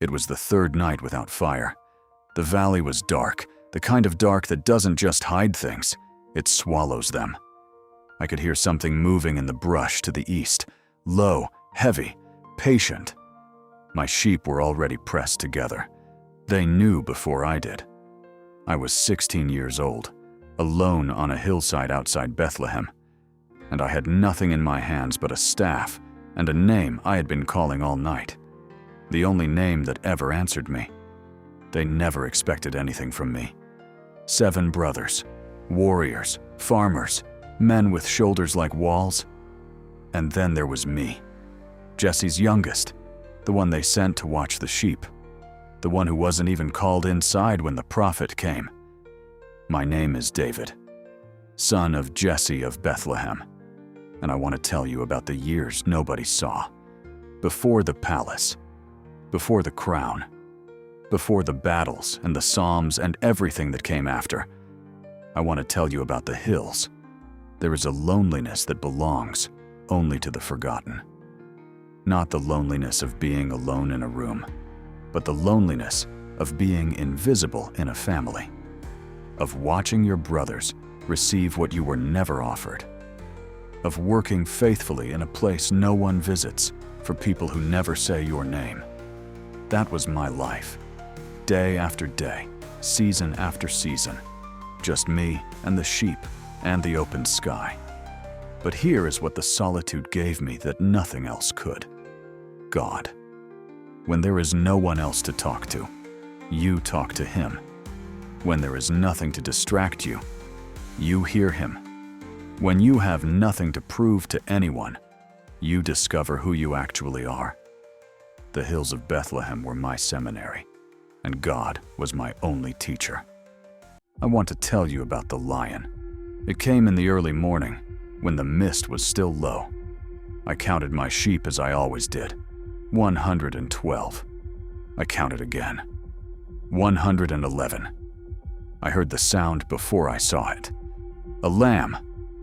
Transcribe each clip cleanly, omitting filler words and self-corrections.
It was the third night without fire. The valley was dark, the kind of dark that doesn't just hide things, it swallows them. I could hear something moving in the brush to the east, low, heavy, patient. My sheep were already pressed together. They knew before I did. I was 16 years old, alone on a hillside outside Bethlehem, and I had nothing in my hands but a staff and a name I had been calling all night. The only name that ever answered me. They never expected anything from me. 7 brothers, warriors, farmers, men with shoulders like walls. And then there was me, Jesse's youngest, the one they sent to watch the sheep, the one who wasn't even called inside when the prophet came. My name is David, son of Jesse of Bethlehem, and I want to tell you about the years nobody saw. Before the palace, before the crown, before the battles and the psalms and everything that came after. I want to tell you about the hills. There is a loneliness that belongs only to the forgotten. Not the loneliness of being alone in a room, but the loneliness of being invisible in a family, of watching your brothers receive what you were never offered, of working faithfully in a place no one visits for people who never say your name. That was my life. Day after day, season after season, just me and the sheep and the open sky. But here is what the solitude gave me that nothing else could. God. When there is no one else to talk to, you talk to Him. When there is nothing to distract you, you hear Him. When you have nothing to prove to anyone, you discover who you actually are. The hills of Bethlehem were my seminary, and God was my only teacher. I want to tell you about the lion. It came in the early morning, when the mist was still low. I counted my sheep as I always did. 112. I counted again. 111. I heard the sound before I saw it. A lamb,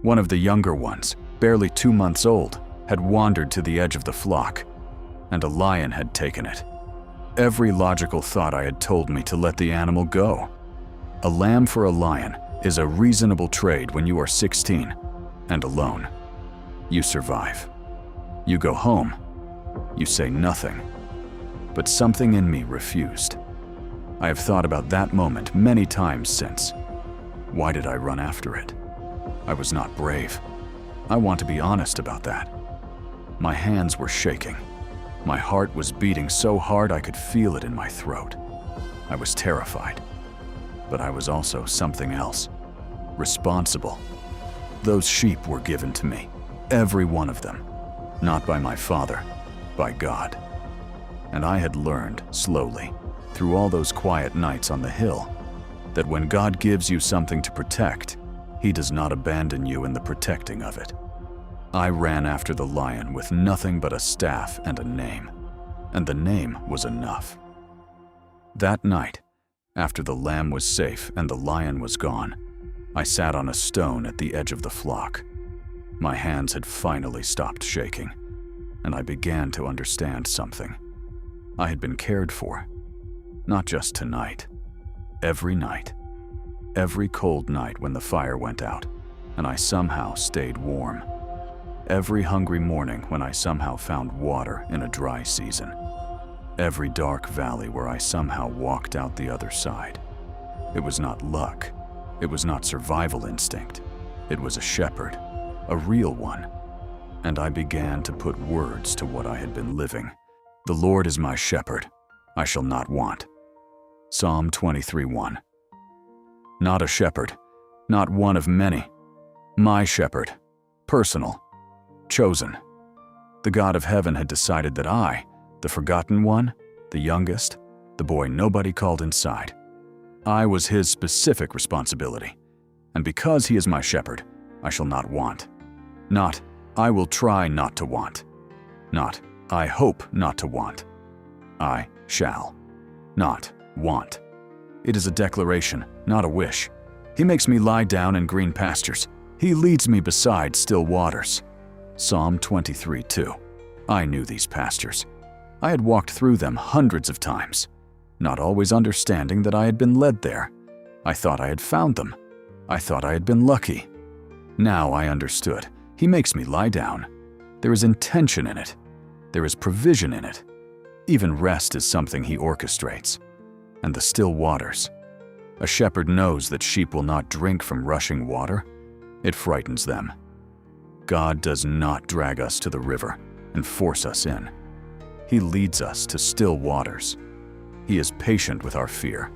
one of the younger ones, barely 2 months old, had wandered to the edge of the flock, and a lion had taken it. Every logical thought I had told me to let the animal go. A lamb for a lion is a reasonable trade when you are 16 and alone. You survive. You go home. You say nothing. But something in me refused. I have thought about that moment many times since. Why did I run after it? I was not brave. I want to be honest about that. My hands were shaking. My heart was beating so hard I could feel it in my throat. I was terrified. But I was also something else. Responsible. Those sheep were given to me, every one of them. Not by my father, by God. And I had learned, slowly, through all those quiet nights on the hill, that when God gives you something to protect, He does not abandon you in the protecting of it. I ran after the lion with nothing but a staff and a name, and the name was enough. That night, after the lamb was safe and the lion was gone, I sat on a stone at the edge of the flock. My hands had finally stopped shaking, and I began to understand something. I had been cared for, not just tonight, every night. Every cold night when the fire went out, and I somehow stayed warm. Every hungry morning when I somehow found water in a dry season. Every dark valley where I somehow walked out the other side. It was not luck. It was not survival instinct. It was a shepherd, a real one. And I began to put words to what I had been living. The Lord is my shepherd. I shall not want. Psalm 23:1. Not a shepherd, not one of many. My shepherd, personal, chosen. The God of heaven had decided that I, the forgotten one, the youngest, the boy nobody called inside, I was His specific responsibility. And because He is my shepherd, I shall not want. Not, I will try not to want. Not, I hope not to want. I shall not want. It is a declaration, not a wish. He makes me lie down in green pastures. He leads me beside still waters. Psalm 23:2. I knew these pastures. I had walked through them hundreds of times, not always understanding that I had been led there. I thought I had found them. I thought I had been lucky. Now I understood. He makes me lie down. There is intention in it. There is provision in it. Even rest is something he orchestrates. And the still waters. A shepherd knows that sheep will not drink from rushing water. It frightens them. God does not drag us to the river and force us in. He leads us to still waters. He is patient with our fear.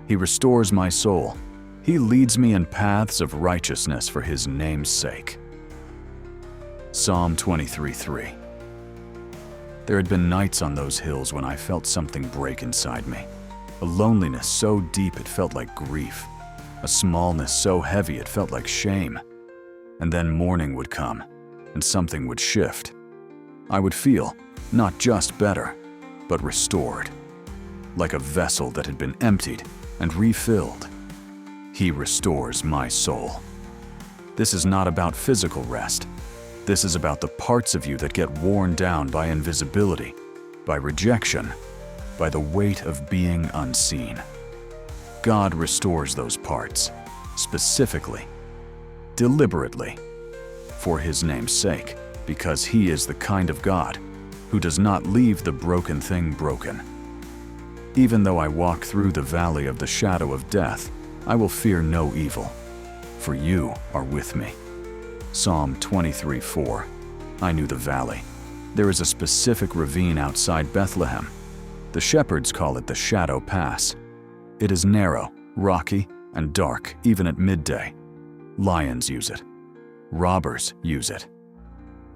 He restores my soul. He leads me in paths of righteousness for his name's sake. Psalm 23:3. There had been nights on those hills when I felt something break inside me. A loneliness so deep it felt like grief. A smallness so heavy it felt like shame. And then morning would come, and something would shift. I would feel not just better, but restored. Like a vessel that had been emptied and refilled. He restores my soul. This is not about physical rest. This is about the parts of you that get worn down by invisibility, by rejection, by the weight of being unseen. God restores those parts, specifically, deliberately, for his name's sake, because he is the kind of God who does not leave the broken thing broken. Even though I walk through the valley of the shadow of death, I will fear no evil, for you are with me. Psalm 23:4. I knew the valley. There is a specific ravine outside Bethlehem. The shepherds call it the Shadow Pass. It is narrow, rocky, and dark even at midday. Lions use it. Robbers use it.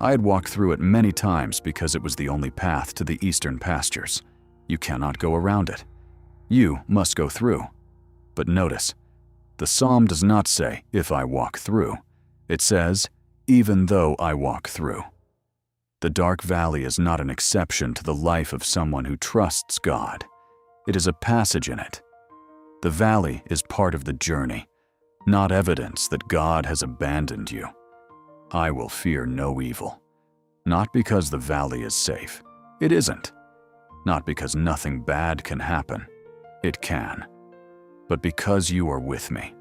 I had walked through it many times because it was the only path to the eastern pastures. You cannot go around it. You must go through. But notice, the psalm does not say, if I walk through. It says, even though I walk through. The dark valley is not an exception to the life of someone who trusts God. It is a passage in it. The valley is part of the journey, not evidence that God has abandoned you. I will fear no evil. Not because the valley is safe. It isn't. Not because nothing bad can happen. It can. But because you are with me.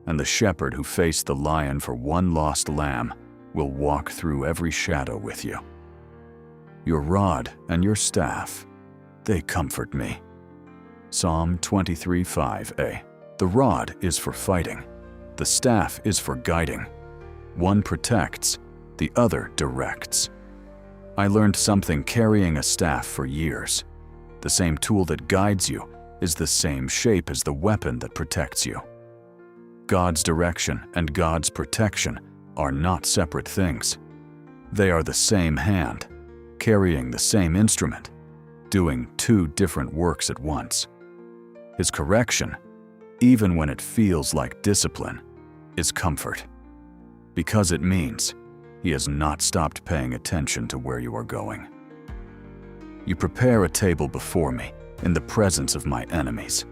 And the shepherd who faced the lion for one lost lamb will walk through every shadow with you. Your rod and your staff, they comfort me. Psalm 23:5a. The rod is for fighting. The staff is for guiding. One protects, the other directs. I learned something carrying a staff for years. The same tool that guides you is the same shape as the weapon that protects you. God's direction and God's protection are not separate things. They are the same hand, carrying the same instrument, doing two different works at once. His correction, even when it feels like discipline, is comfort, because it means he has not stopped paying attention to where you are going. You prepare a table before me in the presence of my enemies.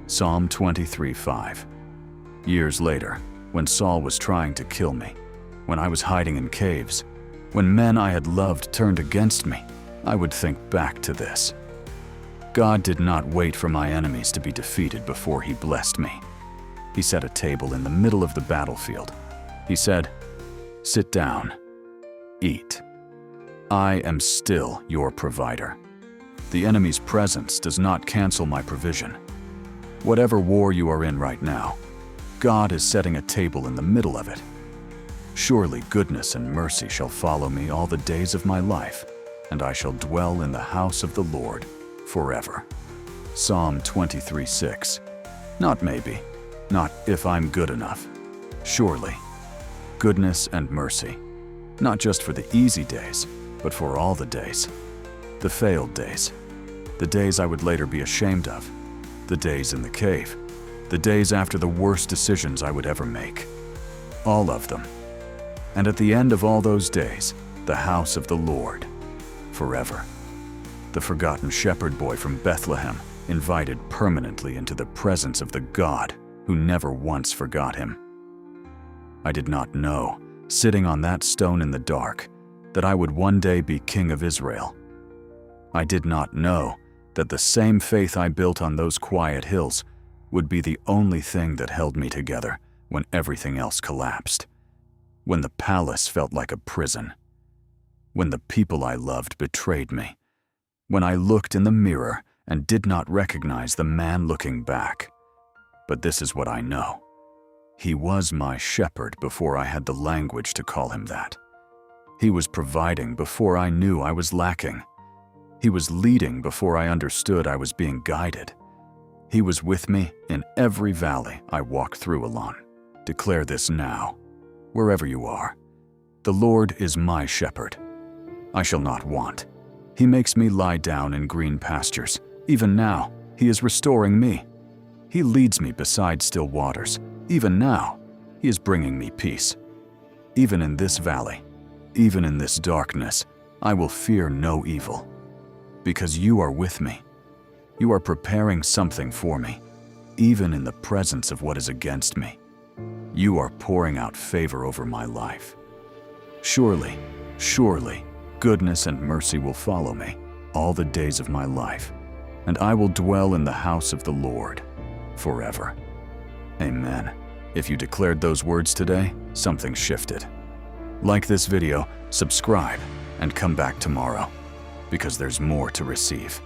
Psalm 23:5. Years later, when Saul was trying to kill me, when I was hiding in caves, when men I had loved turned against me, I would think back to this. God did not wait for my enemies to be defeated before he blessed me. He set a table in the middle of the battlefield. He said, "Sit down, eat. I am still your provider." The enemy's presence does not cancel my provision. Whatever war you are in right now, God is setting a table in the middle of it. Surely goodness and mercy shall follow me all the days of my life, and I shall dwell in the house of the Lord forever. Psalm 23:6. Not maybe, not if I'm good enough. Surely, goodness and mercy, not just for the easy days, but for all the days. The failed days, the days I would later be ashamed of, the days in the cave, the days after the worst decisions I would ever make. All of them. And at the end of all those days, the house of the Lord, forever. The forgotten shepherd boy from Bethlehem, invited permanently into the presence of the God who never once forgot him. I did not know, sitting on that stone in the dark, that I would one day be king of Israel. I did not know that the same faith I built on those quiet hills would be the only thing that held me together when everything else collapsed. When the palace felt like a prison. When the people I loved betrayed me. When I looked in the mirror and did not recognize the man looking back. But this is what I know. He was my shepherd before I had the language to call him that. He was providing before I knew I was lacking. He was leading before I understood I was being guided. He was with me in every valley I walked through alone. Declare this now, wherever you are. The Lord is my shepherd. I shall not want. He makes me lie down in green pastures. Even now, He is restoring me. He leads me beside still waters. Even now, He is bringing me peace. Even in this valley, even in this darkness, I will fear no evil. Because you are with me. You are preparing something for me, even in the presence of what is against me. You are pouring out favor over my life. Surely, surely, goodness and mercy will follow me all the days of my life, and I will dwell in the house of the Lord forever. Amen. If you declared those words today, something shifted. Like this video, subscribe, and come back tomorrow, because there's more to receive.